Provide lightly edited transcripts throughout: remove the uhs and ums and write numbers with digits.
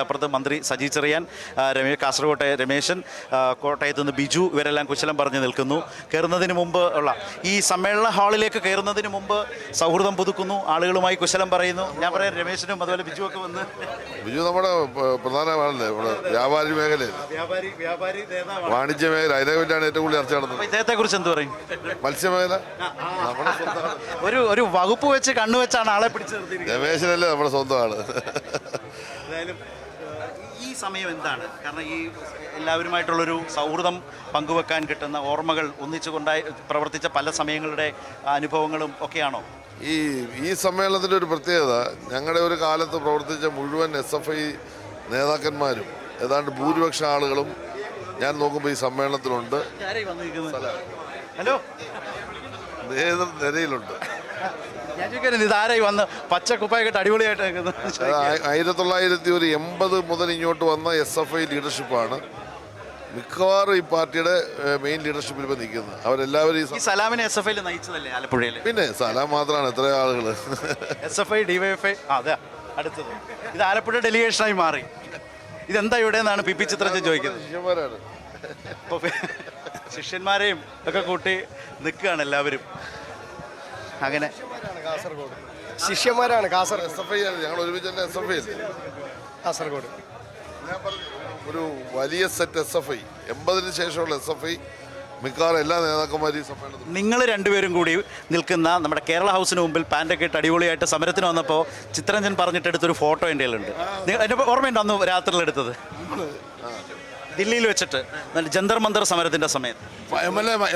അപ്പുറത്ത് മന്ത്രി സജി ചെറിയാൻ, കാസർകോട്ടെ രമേശൻ, കോട്ടയത്ത് നിന്ന് ബിജു, ഇവരെല്ലാം കുശലം പറഞ്ഞ് നിൽക്കുന്നു. കയറുന്നതിന് മുമ്പ് ഉള്ള ഈ സമ്മേളന ഹാളിലേക്ക് കയറുന്നതിന് മുമ്പ് സൗഹൃദം പുതുക്കുന്നു, ആളുകളുമായി കുശലം പറയുന്നു. ഞാൻ പറയാം, രമേശനും അതുപോലെ ബിജു ഒക്കെ വന്ന്. ബിജു നമ്മുടെ പ്രധാനമാണല്ലേ, നമ്മുടെ വ്യാപാരി മേഖലയിൽ, വാണിജ്യ മേഖല, അതിനെ പറ്റിയാണ് ഏറ്റവും കൂടുതൽ ചർച്ച നടന്നത്. ഇദ്ദേഹത്തെ കുറിച്ച് എന്ത് പറയും? മത്സ്യമേഖല ഒരു വകുപ്പ് വെച്ച് കണ്ണുവെച്ചാണ് ആളെ പിടിച്ചു നിർത്തിയിരിക്കുന്നത്. രമേശനല്ലേ നമ്മുടെ സ്വന്തം ആള്. എന്തായാലും ഈ സമയം എന്താണ്? കാരണം ഈ എല്ലാവരുമായിട്ടുള്ളൊരു സൗഹൃദം പങ്കുവെക്കാൻ കിട്ടുന്ന ഓർമ്മകൾ, ഒന്നിച്ചുകൊണ്ടായി പ്രവർത്തിച്ച പല സമയങ്ങളുടെ അനുഭവങ്ങളും ഒക്കെയാണോ? ഈ സമ്മേളനത്തിൻ്റെ ഒരു പ്രത്യേകത, ഞങ്ങളുടെ ഒരു കാലത്ത് പ്രവർത്തിച്ച മുഴുവൻ SFI നേതാക്കന്മാരും ഏതാണ്ട് ഭൂരിപക്ഷ ആളുകളും ഞാൻ നോക്കുമ്പോൾ ഈ സമ്മേളനത്തിലുണ്ട്. ഹലോ, നിരയിലുണ്ട്. ഇതാരായി വന്ന് പച്ചക്കുപ്പായിട്ട് അടിപൊളിയായിട്ട് 1980 മുതൽ ഇങ്ങോട്ട് വന്ന SFI ലീഡർഷിപ്പാണ് മിക്കവാറും ഈ പാർട്ടിയുടെ മെയിൻ ലീഡർഷിപ്പിൽ ഇപ്പം നിൽക്കുന്നത്. അവരെല്ലാവരും ഈ സലാമിനെ SFI നയിച്ചതല്ലേ ആലപ്പുഴയിൽ? പിന്നെ സലാം മാത്രമാണ്, എത്ര ആളുകൾ SFI DYFI. അതെ, അടുത്തത് ഇത് ആലപ്പുഴ ഡെലിഗേഷനായി മാറി. ഇതെന്താ ഇവിടെ നിന്നാണ് പി ചിത്രത്തിൽ ചോദിക്കുന്നത്. ശിഷ്യന്മാരാണ്, ശിഷ്യന്മാരെയും ഒക്കെ കൂട്ടി നിൽക്കുകയാണ് എല്ലാവരും. അങ്ങനെ കാസർഗോഡ് ശിഷ്യന്മാരാണ്. കാസർഗോഡ് SFI ആണ്, ഞങ്ങൾ ഒരുമിച്ച് തന്നെ SFI കാസർഗോഡ്. ഞാൻ പറഞ്ഞു, ഒരു വലിയ സെറ്റ് SFI, 80-ന് ശേഷമുള്ള SFI മിക്കവാറും എല്ലാ നേതാക്കന്മാരും സമ്മേളനത്തിൽ. നിങ്ങൾ രണ്ടുപേരും കൂടി നിൽക്കുന്ന നമ്മുടെ കേരള ഹൗസിന് മുമ്പിൽ പാൻ്റൊക്കെ ഇട്ട് അടിപൊളിയായിട്ട് സമരത്തിന് വന്നപ്പോൾ ചിത്രരഞ്ജൻ പറഞ്ഞിട്ട് എടുത്തൊരു ഫോട്ടോ എൻ്റെ കയ്യിലുണ്ട്. എൻ്റെ ഓർമ്മയുണ്ട് അന്ന് രാത്രിയിലെടുത്തത്, ദില്ലിയിൽ വെച്ചിട്ട് ജന്തർ മന്ദർ സമരത്തിൻ്റെ സമയത്ത്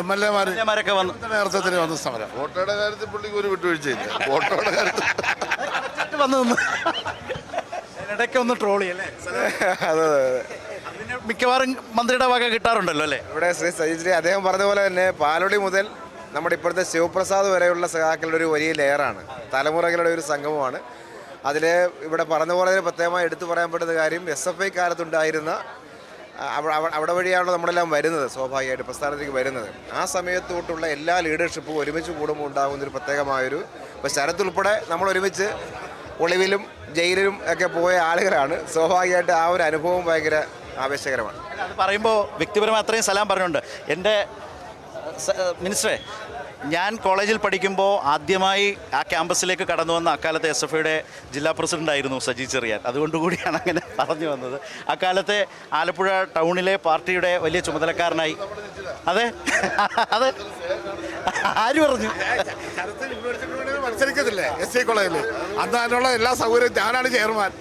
MLA-മാരൊക്കെ വന്ന് നേതൃത്വത്തിന് വന്ന സമരം. ഫോട്ടോയുടെ കാര്യത്തിൽ പുള്ളിക്ക് ഒരു വിട്ടുവീഴ്ചയില്ല. ഫോട്ടോയുടെ കാര്യത്തിൽ വന്ന് നിന്ന് ഇടയ്ക്ക് ഒന്ന് ട്രോളി അല്ലേ? അതെ, മിക്കവാറും മന്ത്രിയുടെ വക കിട്ടാറുണ്ടല്ലോ അല്ലേ? ഇവിടെ ശ്രീ സജിശ്രീ അദ്ദേഹം പറഞ്ഞ പോലെ തന്നെ പാലൊടി മുതൽ നമ്മുടെ ഇപ്പോഴത്തെ ശിവപ്രസാദ് വരെയുള്ള സഖാക്കളുടെ ഒരു വലിയ ലെയറാണ്, തലമുറകളുടെ ഒരു സംഗമമാണ്. അതിൽ ഇവിടെ പറഞ്ഞ പോലെ പ്രത്യേകമായി എടുത്തു പറയാൻ പറ്റുന്ന കാര്യം, SFI കാലത്തുണ്ടായിരുന്ന അവിടെ വഴിയാണല്ലോ നമ്മളെല്ലാം വരുന്നത്, സ്വാഭാവികമായിട്ട് പ്രസ്ഥാനത്തേക്ക് വരുന്നത്. ആ സമയത്തോട്ടുള്ള എല്ലാ ലീഡർഷിപ്പും ഒരുമിച്ച് കൂടുമ്പോൾ ഉണ്ടാകുന്നൊരു പ്രത്യേകമായൊരു, ഇപ്പോൾ ശരത് ഉൾപ്പെടെ നമ്മൾ ഒരുമിച്ച് ഒളിവിലും ജയിലിലും ഒക്കെ പോയ ആളുകളാണ്. സ്വാഭാവികമായിട്ട് ആ ഒരു അനുഭവം ഭയങ്കര ആവേശകരമാണ്. അത് പറയുമ്പോൾ വ്യക്തിപരമായി അത്രയും സലാം പറഞ്ഞുകൊണ്ട്, എൻ്റെ മിനിസ്റ്ററെ, ഞാൻ കോളേജിൽ പഠിക്കുമ്പോൾ ആദ്യമായി ആ ക്യാമ്പസിലേക്ക് കടന്നു വന്ന അക്കാലത്തെ SFIയുടെ ജില്ലാ പ്രസിഡൻ്റായിരുന്നു സജി ചെറിയാൻ. അതുകൊണ്ടുകൂടിയാണ് അങ്ങനെ പറഞ്ഞു വന്നത്. അക്കാലത്തെ ആലപ്പുഴ ടൗണിലെ പാർട്ടിയുടെ വലിയ ചുമതലക്കാരനായി. അതെ അതെ, ആര് പറഞ്ഞു? മത്സരിക്കത്തില്ലേ SC കോളേജിൽ? അന്ന് അതിനുള്ള എല്ലാ സൗകര്യവും ഞാനാണ് ചെയർമാൻ.